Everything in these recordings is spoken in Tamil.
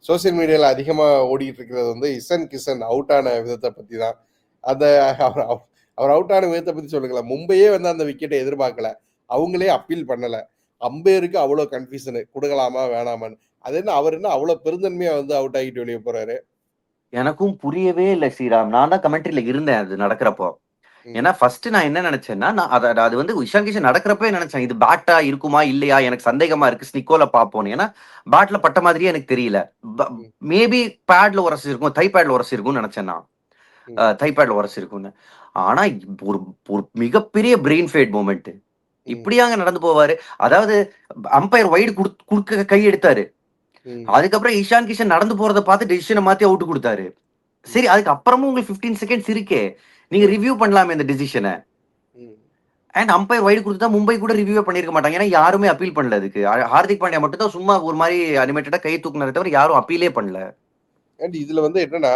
சோசியல் மீடியால அதிகமா ஓடிட்டு இருக்கிறது வந்து இசன் கிஷன் அவுட் ஆன விதத்தை பத்தி தான். அந்த அவர் அவர் அவுட் ஆன விதத்தை பத்தி சொல்லுங்களேன். மும்பையே வந்து அந்த விக்கெட்டை எதிர்பார்க்கல. அவங்களே அப்பீல் பண்ணல. அம்பையருக்கு அவ்வளோ கன்ஃபியூஷனு குடுக்கலாமா வேணாமான்னு. அது என்ன அவர் என்ன அவ்வளோ பெருந்தன்மையா வந்து அவுட் ஆகிட்டு வெளியே போறாரு. எனக்கும் புரியவே இல்ல ஸ்ரீராம். நான் தான் கமெண்ட்ரில இருந்தேன் அது நடக்கிறப்போ. ஏன்னா ஃபர்ஸ்ட் நான் என்ன நினைச்சேன்னா, நான் அது வந்து இஷான் கிஷன் நடக்கிறப்பே நினைச்சேன். இது பேட்டா இருக்குமா இல்லையா எனக்கு சந்தேகமா இருக்கு. ஸ்னிக்கோல பார்ப்போம்னு. ஏன்னா பேட்ல பட்ட மாதிரியே எனக்கு தெரியல. மேபி பேட்ல உரசி இருக்கும், தை பேட்ல உரசி இருக்கும்னு நினைச்சேன் நான். தை பேட்ல உரசி இருக்கும்னு. ஆனா ஒரு ஒரு மிகப்பெரிய பிரெயின் ஃபேட் மூமெண்ட். இப்படியாங்க நடந்து போவாரு. அதாவது அம்பையர் வைடு குடுக்க கை எடுத்தாரு. அதுக்கப்புறம் இஷான் கிஷன் நடந்து போறத பார்த்து டெசிஷனை மாத்தி அவுட் கொடுத்தாரு. சரி, அதுக்கு அப்புறமும் உங்களுக்கு 15 செகண்ட்ஸ் இருக்கே. நீங்க ரிவ்யூ பண்ணலாமே இந்த டிசிஷனை. அண்ட் அம்பையர் வைடு கொடுத்தா மும்பை கூட ரிவ்யூ பண்ணிருக்க மாட்டாங்க. ஏன்னா யாருமே அப்பீல் பண்ணல அதுக்கு. ஹார்திக் பாண்டியா மட்டும் தான் சும்மா ஒரு மாதிரி அனிமேட்டடா கை தூக்குனதை தவிர யாரும் அப்பீலே பண்ணல. அண்ட் இதுல வந்து என்னன்னா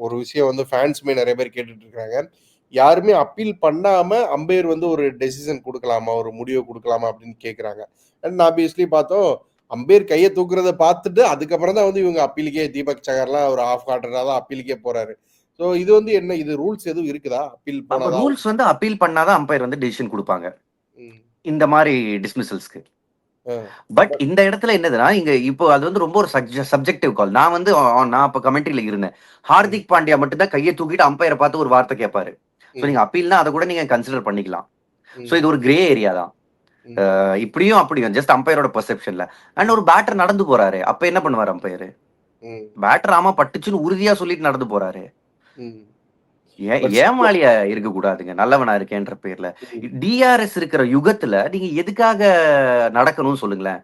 ஒரு விஷயம் வந்து ஃபேன்ஸ்மே நிறைய பேர் கேட்டுட்டு இருக்காங்க. யாருமே அப்பீல் பண்ணாம அம்பையர் வந்து ஒரு டெசிஷன் கொடுக்கலாமா, ஒரு முடிவை கொடுக்கலாமா அப்படின்னு கேட்குறாங்க. அண்ட் ஆப்வியஸ்லி பார்த்தோம் அம்பையர் கையை தூக்குறத பார்த்துட்டு அதுக்கப்புறம் தான் வந்து இவங்க அப்பீலுக்கே தீபக் சகர்லாம் ஒரு ஆஃப் கார்டராக தான் அப்பீலுக்கே போறாரு. ஸோ இது வந்து என்ன, இது ரூல்ஸ் எதுவும் இருக்குதா? அப்பீல் போனதா? ரூல்ஸ் வந்து அப்பீல் பண்ணாதான் அம்பையர் வந்து டெசிஷன் கொடுப்பாங்க இந்த மாதிரி டிஸ்மிசல்ஸ்க்கு. பட் இந்த இடத்துல என்னதுன்னா, இங்க இப்போ அது வந்து ரொம்ப ஒரு சப்ஜெக்டிவ் கால். நான் வந்து நான் அப்ப கமெண்ட்ரியில இருந்தேன். ஹார்திக் பாண்டியா மட்டும் தான் கையை தூக்கிட்டு அம்பையரை பார்த்து ஒரு வார்த்தை கேட்பாரு. ஸோ நீங்க அப்பீல்னா அதை கூட நீங்க கன்சிடர் பண்ணிக்கலாம். ஸோ இது ஒரு கிரே ஏரியா தான். இப்படியும் அப்படியும் ஜஸ்ட் அம்பையரோட பெர்செப்ஷன்ல. அண்ட் ஒரு பேட்டர் நடந்து போறாரு, அப்ப என்ன பண்ணுவார் அம்பையர்? பேட்டர் ஆமா பட்டுச்சுன்னு உறுதியா சொல்லிட்டு நடந்து போறாரு. ஏமாளியா இருக்க கூடாதுங்க, நல்லவனா இருக்கேன்ற பேர்ல. டிஆர்எஸ் இருக்கிற யுகத்துல நீங்க எதுக்காக நடக்கணும்னு சொல்லுங்களேன்.